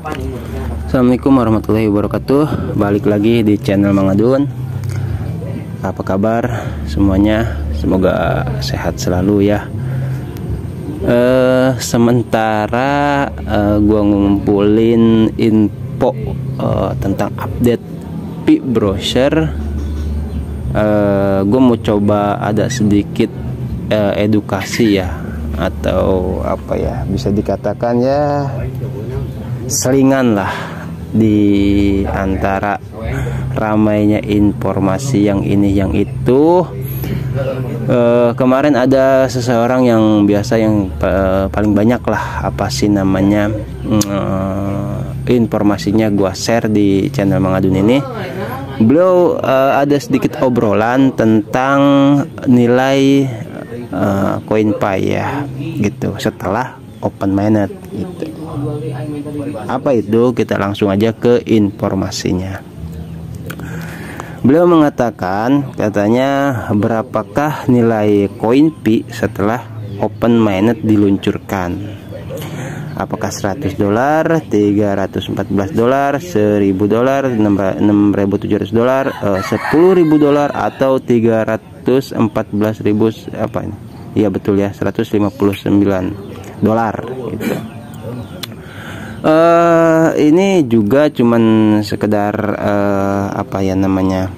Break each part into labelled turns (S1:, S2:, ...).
S1: Assalamualaikum warahmatullahi wabarakatuh. Balik lagi di channel Mang Adun. Apa kabar semuanya? Semoga sehat selalu ya. Sementara gua ngumpulin info tentang update Pi browser, gua mau coba ada sedikit edukasi ya, atau apa ya, bisa dikatakan ya selingan lah di antara ramainya informasi yang ini yang itu. Kemarin ada seseorang yang biasa yang paling banyak lah apa sih namanya informasinya gua share di channel Mang Adun ini. Beliau ada sedikit obrolan tentang nilai CoinPi ya gitu setelah open mainnet gitu. Apa itu? Kita langsung aja ke informasinya. Beliau mengatakan, katanya, berapakah nilai CoinPi setelah open mainnet diluncurkan? Apakah $100, $314, $1.000, $6.700, $10.000 atau $314.000 apa ini? Iya betul ya, $159 gitu. Ini juga cuman sekedar apa ya namanya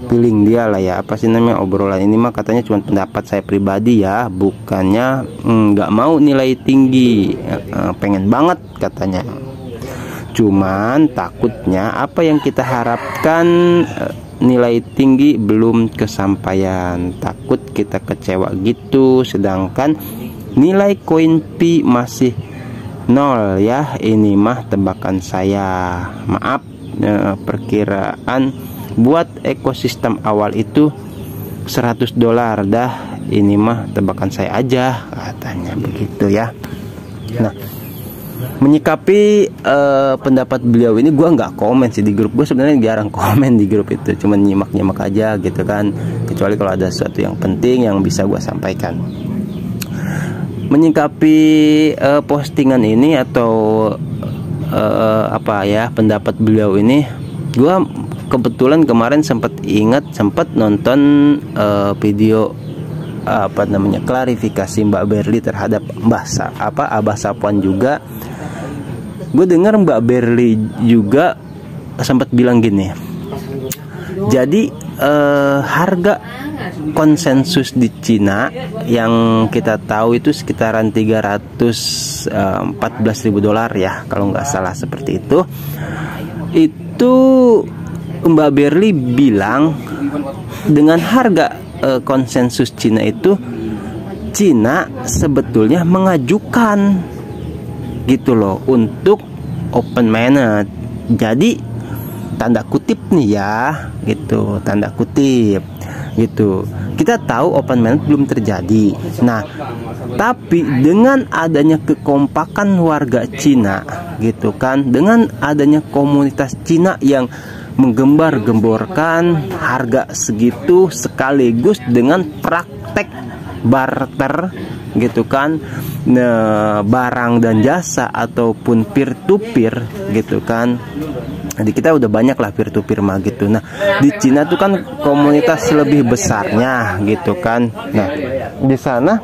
S1: feeling dia lah ya, apa sih namanya, obrolan ini mah katanya cuma pendapat saya pribadi ya, bukannya nggak mau nilai tinggi, pengen banget katanya, cuman takutnya apa yang kita harapkan nilai tinggi belum kesampaian, takut kita kecewa gitu, sedangkan nilai CoinPi masih nol ya. Ini mah tebakan saya, maaf, perkiraan buat ekosistem awal itu $100 dah, ini mah tebakan saya aja, katanya begitu ya. Nah, menyikapi pendapat beliau ini, gua nggak komen sih di grup. Gue sebenarnya jarang komen di grup itu, cuman nyimak aja gitu kan, kecuali kalau ada sesuatu yang penting yang bisa gua sampaikan. Menyikapi postingan ini atau apa ya, pendapat beliau ini, gua kebetulan kemarin sempat nonton video apa namanya, klarifikasi Mbak Berli terhadap Abah Sapwan juga. Gue dengar Mbak Berli juga sempat bilang gini, jadi harga konsensus di Cina yang kita tahu itu sekitaran $314.000 ya, kalau nggak salah seperti itu. Itu Mbak Berli bilang dengan harga konsensus Cina itu, Cina sebetulnya mengajukan gitu loh untuk open mainnet. Jadi tanda kutip nih ya gitu, tanda kutip gitu. Kita tahu open mainnet belum terjadi. Nah, tapi dengan adanya kekompakan warga Cina gitu kan, dengan adanya komunitas Cina yang menggembar-gemborkan harga segitu sekaligus dengan praktek barter gitu kan, barang dan jasa ataupun peer to peer gitu kan. Jadi kita udah banyak lah peer to peer mah gitu. Nah, di Cina tuh kan komunitas lebih besarnya gitu kan. Nah, di sana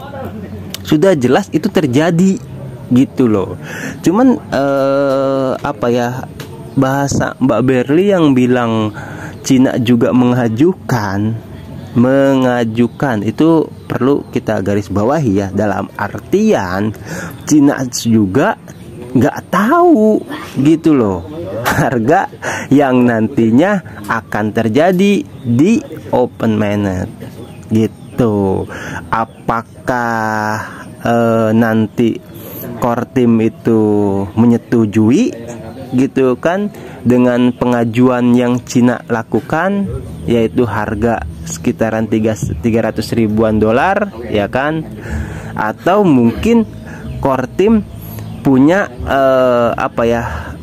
S1: sudah jelas itu terjadi gitu loh. Cuman apa ya, bahasa Mbak Berli yang bilang Cina juga mengajukan itu perlu kita garis bawahi ya, dalam artian Cina juga nggak tahu gitu loh harga yang nantinya akan terjadi di open mainnet gitu. Apakah nanti core team itu menyetujui gitu kan dengan pengajuan yang Cina lakukan, yaitu harga sekitaran $300.000-an ya kan, atau mungkin core team punya apa ya,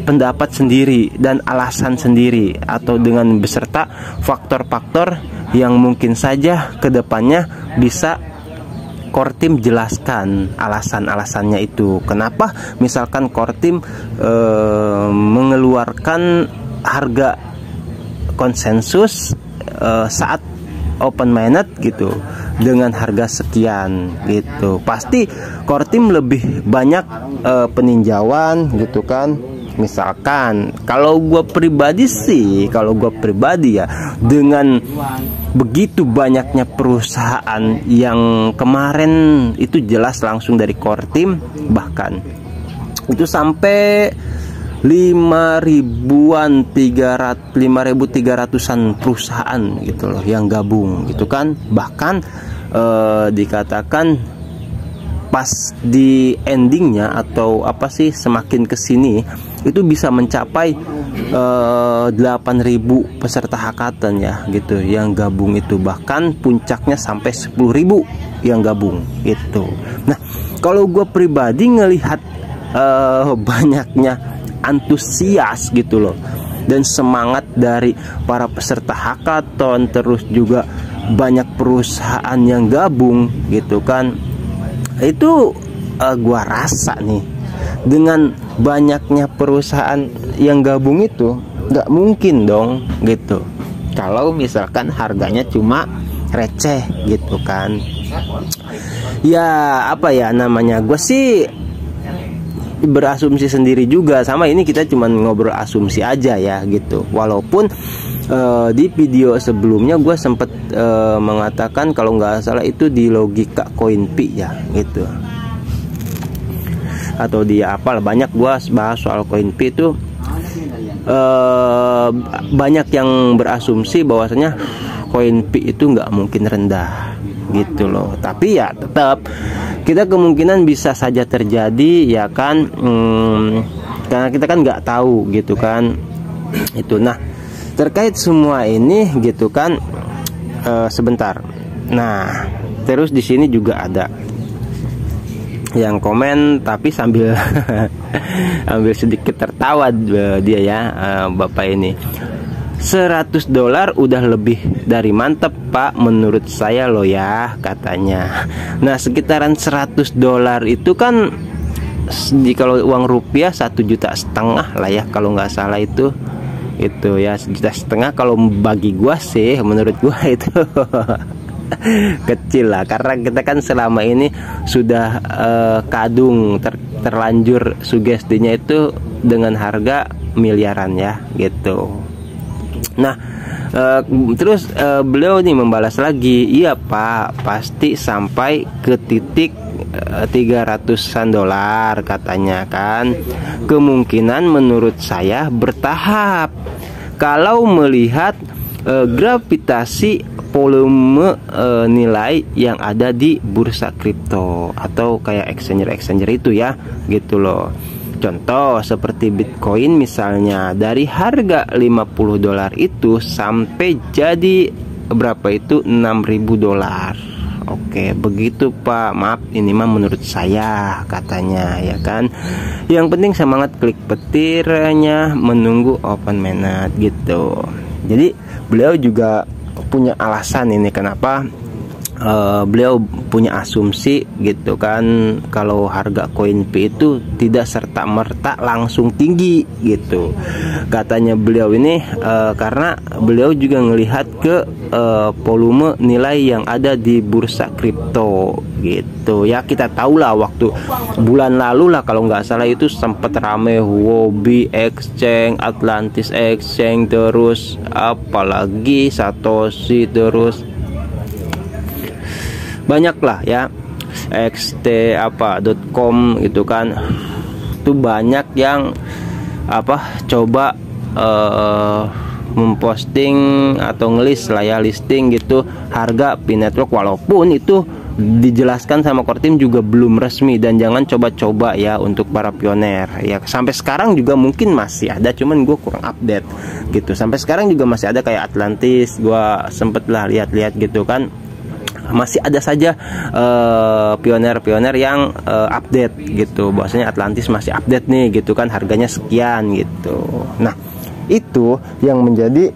S1: pendapat sendiri dan alasan sendiri, atau dengan beserta faktor-faktor yang mungkin saja kedepannya bisa Kortim jelaskan alasan-alasannya itu. Kenapa misalkan Kortim mengeluarkan harga konsensus saat open minded gitu dengan harga sekian gitu. Pasti Kortim lebih banyak peninjauan gitu kan. Misalkan kalau gue pribadi ya, dengan begitu banyaknya perusahaan yang kemarin itu jelas langsung dari Kortim, bahkan itu sampai 5.300-an perusahaan gitu loh yang gabung gitu kan. Bahkan dikatakan pas di endingnya atau apa sih, semakin kesini itu bisa mencapai 8.000 peserta hackathon ya gitu yang gabung itu. Bahkan puncaknya sampai 10.000 yang gabung itu. Nah, kalau gue pribadi ngelihat banyaknya antusias gitu loh dan semangat dari para peserta hackathon, terus juga banyak perusahaan yang gabung gitu kan, itu gua rasa nih dengan banyaknya perusahaan yang gabung itu nggak mungkin dong gitu kalau misalkan harganya cuma receh gitu kan. Ya apa ya namanya, gue sih berasumsi sendiri juga, sama ini kita cuman ngobrol asumsi aja ya gitu. Walaupun di video sebelumnya gue sempet mengatakan kalau nggak salah itu di logika Coinpi ya gitu, atau dia apalah, banyak gue bahas soal Coinpi itu. Banyak yang berasumsi bahwasanya Coinpi itu nggak mungkin rendah gitu loh. Tapi ya tetap kita kemungkinan bisa saja terjadi ya kan, karena kita kan nggak tahu gitu kan itu. Nah, terkait semua ini gitu kan, sebentar. Nah, terus di sini juga ada yang komen tapi sambil ambil sedikit tertawa dia ya, bapak ini. $100 udah lebih dari mantep pak menurut saya loh ya, katanya. Nah, sekitaran $100 itu kan kalau uang rupiah 1,5 juta lah ya kalau nggak salah itu ya, 1,5 juta kalau bagi gua sih, menurut gua itu kecil lah, karena kita kan selama ini sudah kadung terlanjur sugestinya itu dengan harga miliaran ya gitu. Nah, terus beliau nih membalas lagi, iya pak, pasti sampai ke titik $300-an katanya kan. Kemungkinan menurut saya bertahap kalau melihat gravitasi volume nilai yang ada di bursa kripto atau kayak exchanger itu ya gitu loh. Contoh seperti Bitcoin misalnya, dari harga $50 itu sampai jadi berapa itu, $6.000. Oke, begitu pak, maaf ini mah menurut saya katanya ya kan. Yang penting semangat klik petirnya, menunggu open mainnet gitu. Jadi beliau juga punya alasan ini kenapa beliau punya asumsi gitu kan, kalau harga Coinpi itu tidak serta-merta langsung tinggi gitu. Katanya beliau ini karena beliau juga ngelihat ke volume nilai yang ada di bursa kripto gitu ya. Kita tahu lah waktu bulan lalu lah kalau nggak salah itu sempat rame Huobi Exchange, Atlantis Exchange, terus apalagi Satoshi, terus banyak lah ya, xt.com gitu kan. Itu banyak yang coba memposting atau ngelis lah ya, listing gitu harga Pi Network, walaupun itu dijelaskan sama Kortim juga belum resmi. Dan jangan coba-coba ya untuk para pioner ya, sampai sekarang juga mungkin masih ada, cuman gue kurang update gitu. Sampai sekarang juga masih ada kayak Atlantis, gue sempet lah lihat-lihat gitu kan, masih ada saja pioner-pioner yang update gitu, bahwasanya Atlantis masih update nih gitu kan, harganya sekian gitu. Nah, itu yang menjadi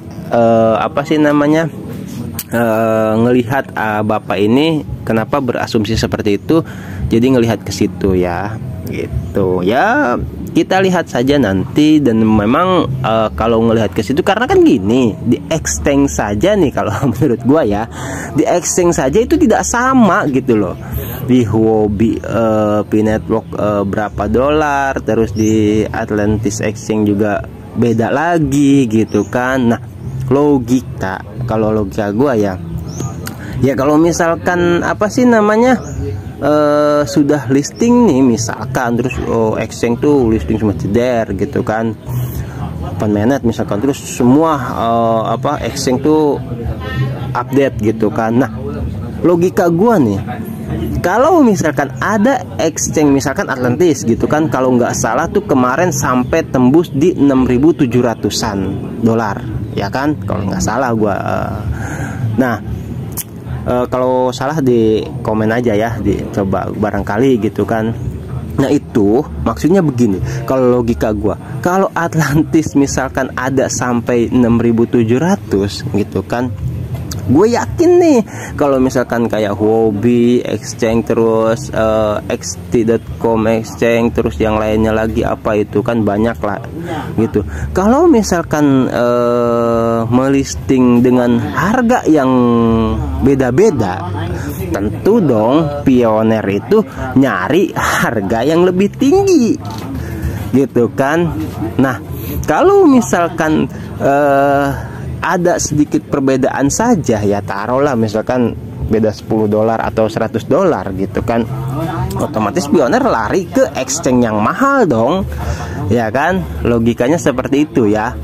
S1: ngelihat bapak ini kenapa berasumsi seperti itu, jadi ngelihat ke situ ya, gitu ya. Kita lihat saja nanti. Dan memang kalau ngelihat ke situ, karena kan gini, di exchange saja nih kalau menurut gua ya, di exchange saja itu tidak sama gitu loh. Di Huobi P-Network berapa dolar, terus di Atlantis Exchange juga beda lagi gitu kan. Nah, logika, kalau logika gua ya kalau misalkan apa sih namanya, sudah listing nih misalkan, terus exchange tuh listing semua ceder gitu kan, open mainnet misalkan, terus semua exchange tuh update gitu kan. Nah, logika gua nih, kalau misalkan ada exchange misalkan Atlantis gitu kan, kalau nggak salah tuh kemarin sampai tembus di 6.700-an dolar ya kan, kalau nggak salah gua. Nah, kalau salah di komen aja ya, dicoba barangkali gitu kan. Nah, itu maksudnya begini, kalau logika gua, kalau Atlantis misalkan ada sampai 6.700 gitu kan, gue yakin nih kalau misalkan kayak Huobi Exchange, terus xt.com Exchange, terus yang lainnya lagi apa itu kan banyak lah gitu. Kalau misalkan melisting dengan harga yang beda-beda, tentu dong pioner itu nyari harga yang lebih tinggi gitu kan. Nah, kalau misalkan ada sedikit perbedaan saja ya, taruhlah misalkan beda 10 dolar atau 100 dolar gitu kan, otomatis pioner lari ke exchange yang mahal dong ya kan. Logikanya seperti itu ya,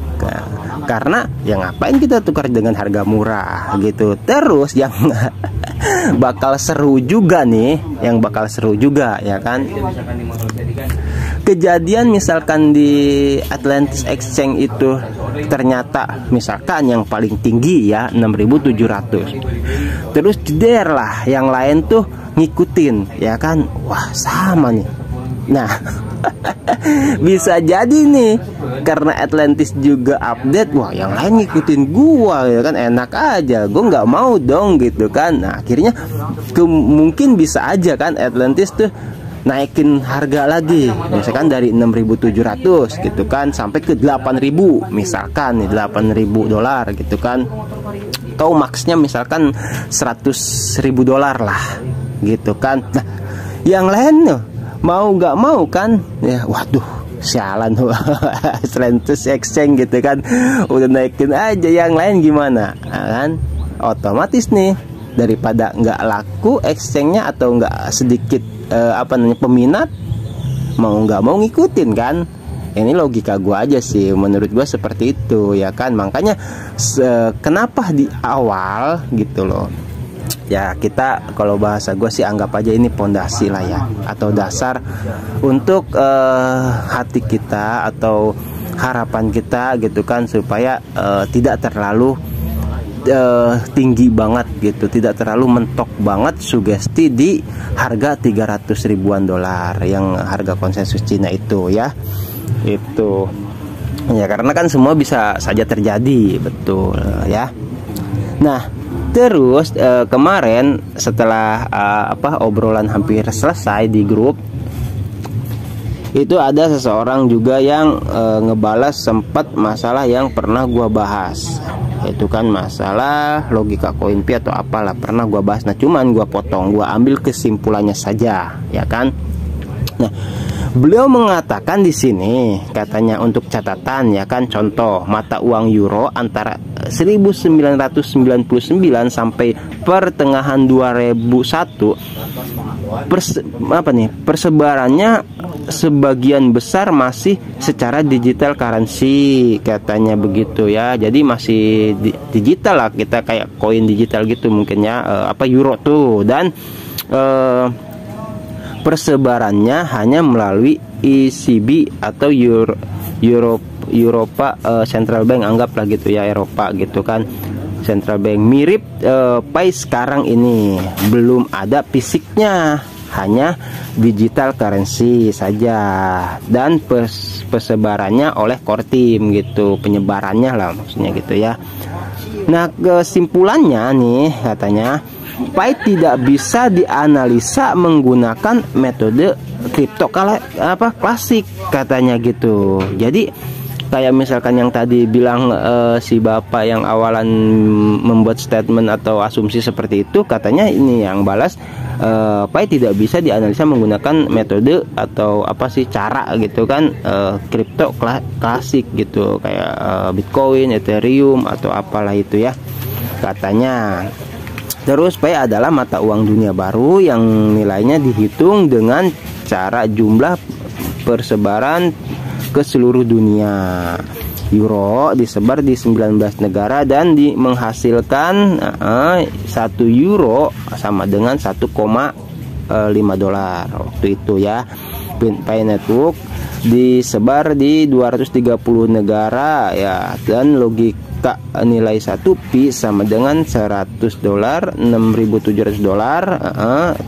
S1: karena ya ngapain kita tukar dengan harga murah gitu. Terus yang bakal seru juga nih, ya kan, kejadian misalkan di Atlantis Exchange itu ternyata misalkan yang paling tinggi ya 6.700, terus jeder lah yang lain tuh ngikutin ya kan, wah sama nih. Nah, bisa jadi nih karena Atlantis juga update, wah yang lain ngikutin gua ya kan, enak aja, gua nggak mau dong gitu kan. Nah, akhirnya mungkin bisa aja kan Atlantis tuh naikin harga lagi, misalkan dari 6.700 gitu kan sampai ke 8.000 misalkan nih, 8.000 dolar gitu kan, atau maksnya misalkan 100.000 dolar lah gitu kan. Nah, yang lain tuh mau nggak mau kan ya, waduh sialan Atlantis Exchange gitu kan, udah naikin aja, yang lain gimana kan. Otomatis nih daripada nggak laku exchange-nya atau nggak sedikit peminat, mau nggak mau ngikutin kan. Ini logika gua aja sih, menurut gua seperti itu ya kan. Makanya kenapa di awal gitu loh ya, kita kalau bahasa gue sih anggap aja ini pondasi lah ya, atau dasar untuk hati kita atau harapan kita gitu kan, supaya tidak terlalu tinggi banget gitu, tidak terlalu mentok banget sugesti di harga 300 ribuan dolar yang harga konsensus Cina itu ya. Itu ya, karena kan semua bisa saja terjadi, betul ya. Nah, terus kemarin setelah obrolan hampir selesai di grup itu, ada seseorang juga yang ngebalas sempat masalah yang pernah gua bahas, itu kan masalah logika CoinP atau apalah, pernah gua bahas. Nah, cuman gua potong, gua ambil kesimpulannya saja ya kan. Nah, beliau mengatakan di sini, katanya untuk catatan ya kan, contoh mata uang euro antara 1999 sampai pertengahan 2001 persebarannya sebagian besar masih secara digital currency, katanya begitu ya. Jadi masih digital lah, kita kayak koin digital gitu mungkin ya, euro tuh. Dan persebarannya hanya melalui ECB atau Europa Central Bank, anggaplah gitu ya, Eropa gitu kan, Central Bank. Mirip Pi sekarang ini, belum ada fisiknya, hanya digital currency saja, dan persebarannya oleh core team gitu, penyebarannya lah maksudnya gitu ya. Nah, kesimpulannya nih katanya, Pi tidak bisa dianalisa menggunakan metode kripto klasik katanya gitu. Jadi kayak misalkan yang tadi bilang si bapak yang awalan membuat statement atau asumsi seperti itu, katanya ini yang balas Pi tidak bisa dianalisa menggunakan metode atau apa sih cara gitu kan kripto klasik gitu kayak Bitcoin, Ethereum atau apalah itu ya katanya. Terus Pi adalah mata uang dunia baru yang nilainya dihitung dengan cara jumlah persebaran ke seluruh dunia. Euro disebar di 19 negara dan menghasilkan 1 euro sama dengan 1,5 dolar waktu itu ya. Pi Network disebar di 230 negara ya, dan logika nilai 1 pi sama dengan 100 dolar, 6.700 dolar,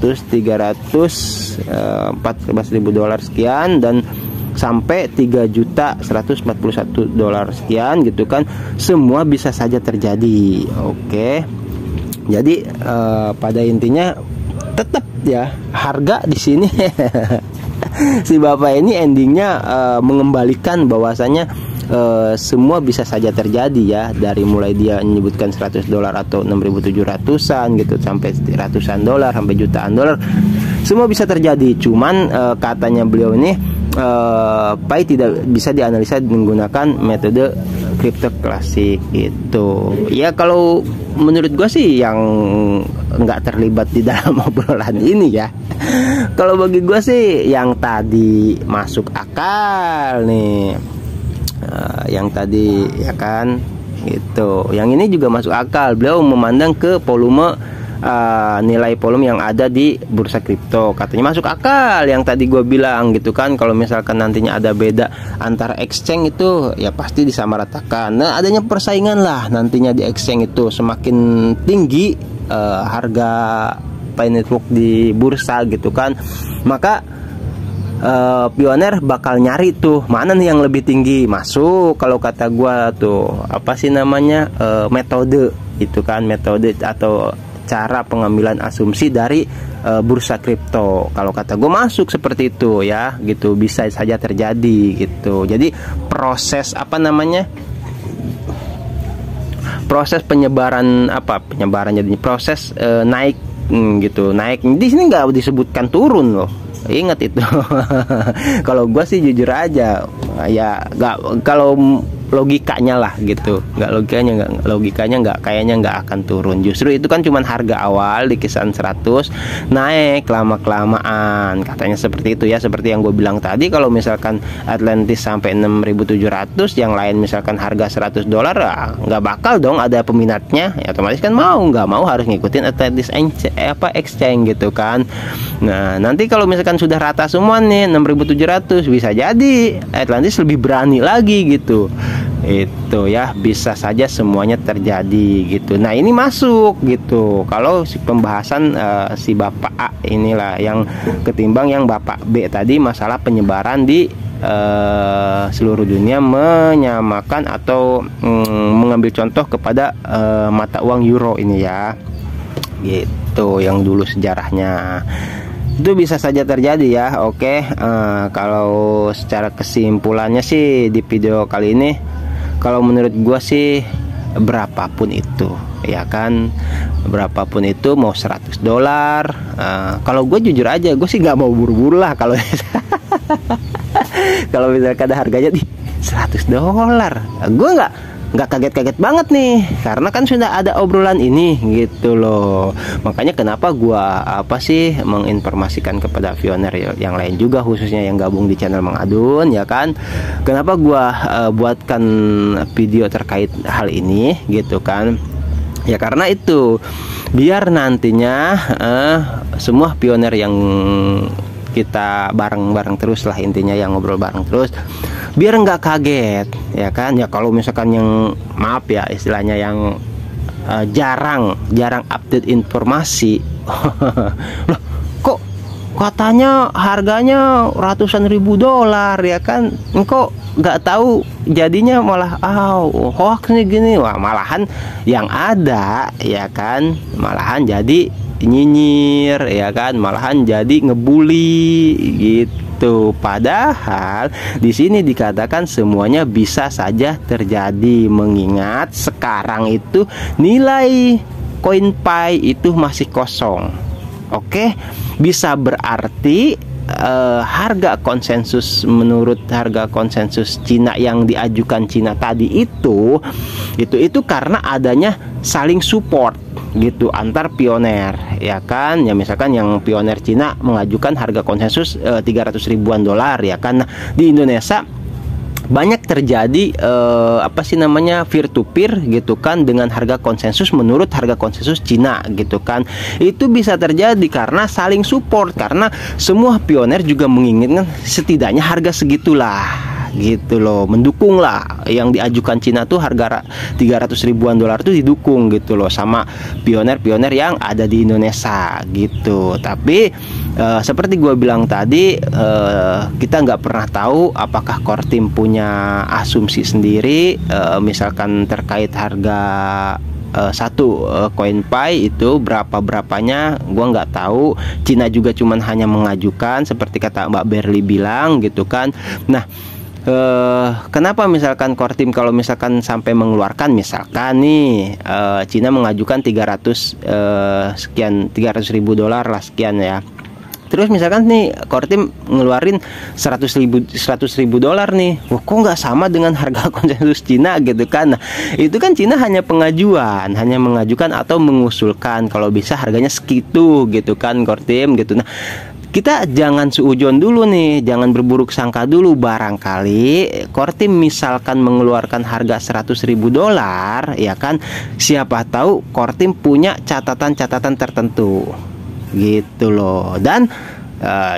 S1: terus 314.000 dolar sekian, dan sampai 3.141 dolar sekian gitu kan, semua bisa saja terjadi. Oke. Jadi pada intinya tetap ya harga di sini si bapak ini endingnya mengembalikan bahwasanya semua bisa saja terjadi ya, dari mulai dia menyebutkan 100 dolar atau 6.700-an gitu sampai ratusan dolar sampai jutaan dolar, semua bisa terjadi. Cuman katanya beliau ini Pi tidak bisa dianalisa menggunakan metode kripto klasik itu. Ya kalau menurut gue sih yang nggak terlibat di dalam obrolan ini ya. Kalau bagi gue sih yang tadi masuk akal nih, yang tadi ya kan gitu. Yang ini juga masuk akal. Beliau memandang ke volume nilai volume yang ada di bursa kripto, katanya masuk akal yang tadi gue bilang gitu kan. Kalau misalkan nantinya ada beda antara exchange itu ya pasti disamaratakan. Nah, adanya persaingan lah nantinya di exchange itu, semakin tinggi harga Pi Network di bursa gitu kan, maka Pioneer bakal nyari tuh mana nih yang lebih tinggi masuk. Kalau kata gua tuh apa sih namanya metode itu kan, metode atau cara pengambilan asumsi dari bursa kripto. Kalau kata gue masuk seperti itu ya gitu, bisa saja terjadi gitu. Jadi proses apa namanya, proses penyebaran jadi proses naik gitu, naik di sini nggak disebutkan turun loh, ingat itu. Kalau gue sih jujur aja ya nggak, kalau logikanya lah gitu, logikanya nggak kayaknya nggak akan turun. Justru itu kan cuman harga awal di kisaran 100, naik lama kelamaan katanya seperti itu ya. Seperti yang gue bilang tadi, kalau misalkan Atlantis sampai 6.700, yang lain misalkan harga 100 dolar, nggak bakal dong ada peminatnya ya, otomatis kan mau nggak mau harus ngikutin Atlantis exchange gitu kan. Nah nanti kalau misalkan sudah rata semua nih 6.700, bisa jadi Atlantis lebih berani lagi gitu. Itu ya, bisa saja semuanya terjadi gitu. Nah ini masuk gitu kalau si pembahasan si Bapak A inilah yang ketimbang yang Bapak B tadi, masalah penyebaran di seluruh dunia, menyamakan atau mengambil contoh kepada mata uang euro ini ya gitu, yang dulu sejarahnya itu bisa saja terjadi ya. Oke, kalau secara kesimpulannya sih di video kali ini, kalau menurut gua sih berapapun itu ya kan, berapapun itu mau 100 dolar, kalau gue jujur aja gue sih nggak mau buru-buru lah kalau kalau misalkan ada harganya di 100 dolar, gue nggak kaget-kaget banget nih, karena kan sudah ada obrolan ini gitu loh. Makanya kenapa gua menginformasikan kepada Pioneer yang lain juga, khususnya yang gabung di channel Mang Adun ya kan, kenapa gua buatkan video terkait hal ini gitu kan ya, karena itu biar nantinya semua Pioneer yang kita bareng-bareng terus lah, intinya yang ngobrol bareng terus, biar nggak kaget ya kan ya. Kalau misalkan yang maaf ya istilahnya yang jarang update informasi loh, kok katanya harganya ratusan ribu dolar ya kan, engkau nggak tahu jadinya malah hoax nih gini. Wah, malahan yang ada ya kan, malahan jadi nyinyir ya kan, malahan jadi ngebully gitu. Padahal di sini dikatakan semuanya bisa saja terjadi, mengingat sekarang itu nilai CoinPay itu masih kosong. Oke, bisa berarti harga konsensus, menurut harga konsensus Cina yang diajukan Cina tadi itu karena adanya saling support gitu antar pioner ya kan. Ya misalkan yang pioner Cina mengajukan harga konsensus 300 ribuan dolar ya kan. Nah, di Indonesia banyak terjadi peer to peer gitu kan dengan harga konsensus menurut harga konsensus Cina gitu kan. Itu bisa terjadi karena saling support, karena semua pioner juga menginginkan setidaknya harga segitulah gitu loh, mendukung lah yang diajukan Cina tuh harga 300 ribuan dolar tuh didukung gitu loh sama pioner-pioner yang ada di Indonesia gitu. Tapi seperti gue bilang tadi, kita nggak pernah tahu apakah Kortim punya asumsi sendiri misalkan terkait harga satu CoinPay itu berapanya gua nggak tahu. Cina juga cuman hanya mengajukan seperti kata Mbak Berli bilang gitu kan. Nah, kenapa misalkan Kortim kalau misalkan sampai mengeluarkan misalkan nih Cina mengajukan 300 ribu dolar lah sekian ya. Terus misalkan nih Kortim ngeluarin 100 ribu dolar nih, wah kok nggak sama dengan harga konsensus Cina gitu kan. Nah, itu kan Cina hanya mengajukan atau mengusulkan kalau bisa harganya segitu gitu kan Kortim gitu. Nah, kita jangan suujon dulu nih, jangan berburuk sangka dulu. Barangkali Kortim misalkan mengeluarkan harga 100 ribu dolar ya kan, siapa tahu Kortim punya catatan-catatan tertentu gitu loh. Dan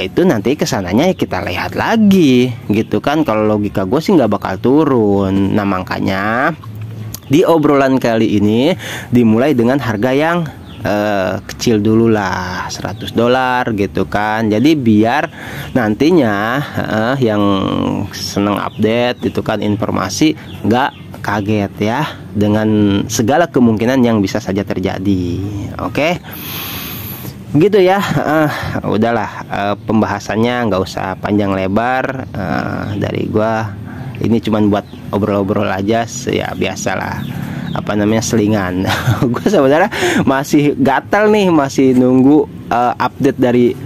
S1: itu nanti kesananya ya kita lihat lagi gitu kan. Kalau logika gue sih nggak bakal turun. Nah, makanya di obrolan kali ini dimulai dengan harga yang kecil dulu lah, 100 dolar gitu kan. Jadi biar nantinya yang seneng update itu kan informasi nggak kaget ya dengan segala kemungkinan yang bisa saja terjadi. Oke, gitu ya. Udahlah, pembahasannya nggak usah panjang lebar. Dari gua ini cuman buat obrol-obrol aja ya, biasalah selingan. Gue sebenarnya masih gatal nih, masih nunggu update dari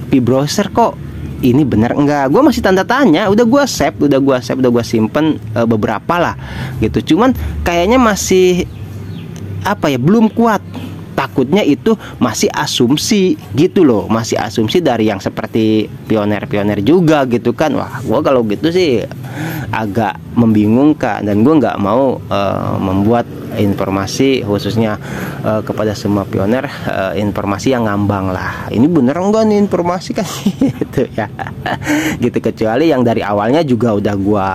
S1: P-Browser. Kok ini bener enggak? Gue masih tanda tanya. Udah gue save, udah gue simpen beberapa lah gitu. Cuman kayaknya masih belum kuat. Takutnya itu masih asumsi gitu loh, masih asumsi dari yang seperti pioner-pioner juga gitu kan. Wah, gue kalau gitu sih agak membingungkan, dan gue nggak mau membuat informasi khususnya kepada semua pioner informasi yang ngambang lah. Ini bener enggak nih informasi kan gitu ya. Gitu, kecuali yang dari awalnya juga udah gua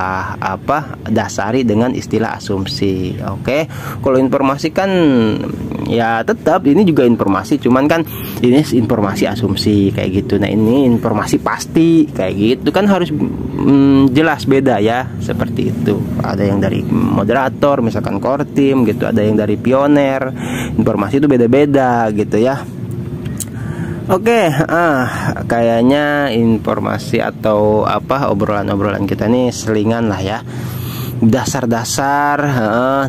S1: dasari dengan istilah asumsi. Oke. Kalau informasi kan ya tetap ini juga informasi, cuman kan ini informasi asumsi kayak gitu. Nah, ini informasi pasti kayak gitu kan, harus jelas beda ya, seperti itu. Ada yang dari moderator misalkan Kortim gitu, ada yang dari pioner. Informasi itu beda-beda gitu ya. Oke, kayaknya informasi atau obrolan-obrolan kita nih selingan lah ya. Dasar-dasar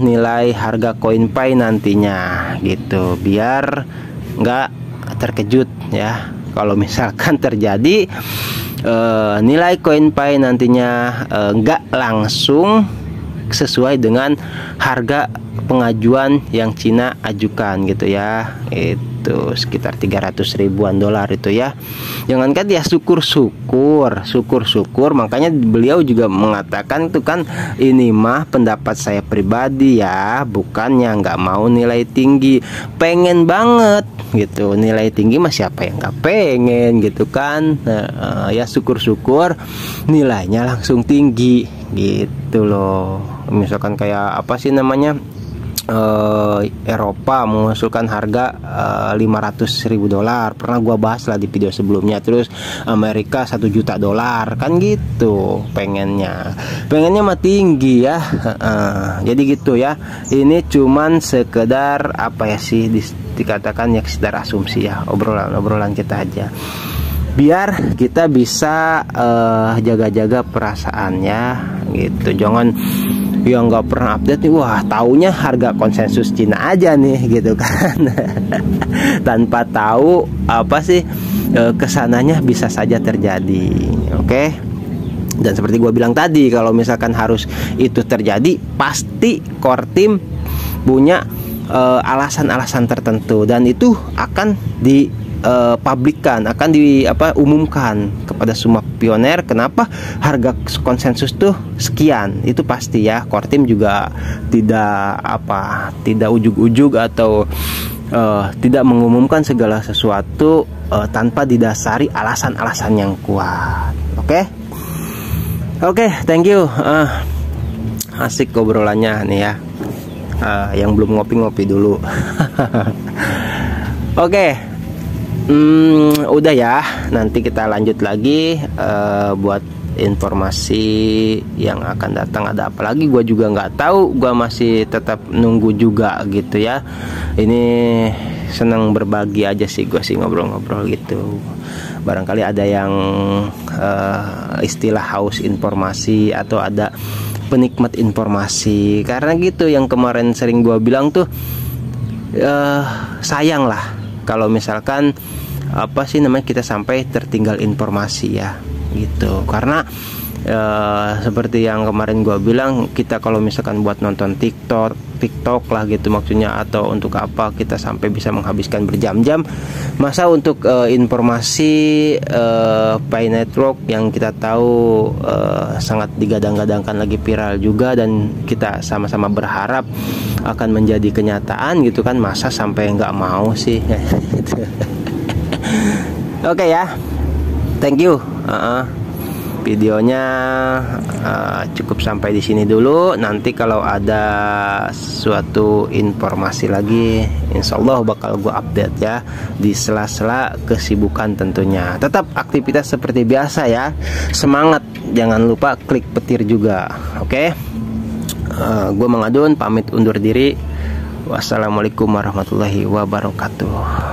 S1: nilai harga CoinPay nantinya gitu, biar nggak terkejut ya kalau misalkan terjadi nilai CoinPay nantinya nggak langsung sesuai dengan harga pengajuan yang Cina ajukan gitu ya. Itu sekitar 300 ribuan dolar itu ya. Jangankan ya, syukur-syukur. Makanya beliau juga mengatakan itu kan, ini mah pendapat saya pribadi ya, bukannya nggak mau nilai tinggi, pengen banget gitu nilai tinggi. Mah siapa yang nggak pengen gitu kan. Ya syukur-syukur nilainya langsung tinggi gitu loh. Misalkan kayak Eropa mengusulkan harga $500.000. Pernah gua bahas lah di video sebelumnya. Terus Amerika $1 juta kan gitu. Pengennya mah tinggi ya. Jadi gitu ya. Ini cuman sekedar apa ya sih dikatakan ya, sekedar asumsi ya, obrolan kita aja. Biar kita bisa jaga-jaga perasaannya gitu. Jangan yang nggak pernah update nih, wah taunya harga konsensus Cina aja nih gitu kan. Tanpa tahu apa sih kesananya bisa saja terjadi. Oke. Dan seperti gue bilang tadi, kalau misalkan harus itu terjadi, pasti core team punya alasan-alasan tertentu, dan itu akan dipublikkan, akan umumkan kepada semua pioner kenapa harga konsensus tuh sekian. Itu pasti ya. Core team juga tidak ujug-ujug atau tidak mengumumkan segala sesuatu tanpa didasari alasan-alasan yang kuat. Oke, thank you. Asik obrolannya nih ya. Yang belum ngopi-ngopi dulu. Oke. Udah ya. Nanti kita lanjut lagi buat informasi yang akan datang. Ada apa lagi gue juga nggak tahu. Gue masih tetap nunggu juga gitu ya. Ini senang berbagi aja sih gue sih, ngobrol-ngobrol gitu. Barangkali ada yang istilah haus informasi atau ada penikmat informasi. Karena gitu, yang kemarin sering gue bilang tuh sayang lah kalau misalkan kita sampai tertinggal informasi ya gitu. Karena seperti yang kemarin gue bilang, kita kalau misalkan buat nonton TikTok lah gitu maksudnya, atau untuk apa kita sampai bisa menghabiskan berjam-jam, masa untuk informasi Pi Network yang kita tahu sangat digadang-gadangkan, lagi viral juga, dan kita sama-sama berharap akan menjadi kenyataan gitu kan, masa sampai nggak mau sih. Oke ya, thank you. Videonya cukup sampai di sini dulu. Nanti kalau ada suatu informasi lagi, insya Allah bakal gue update ya di sela-sela kesibukan tentunya. Tetap aktivitas seperti biasa ya. Semangat, jangan lupa klik petir juga. Oke. Gue Mang Adun pamit undur diri. Wassalamualaikum warahmatullahi wabarakatuh.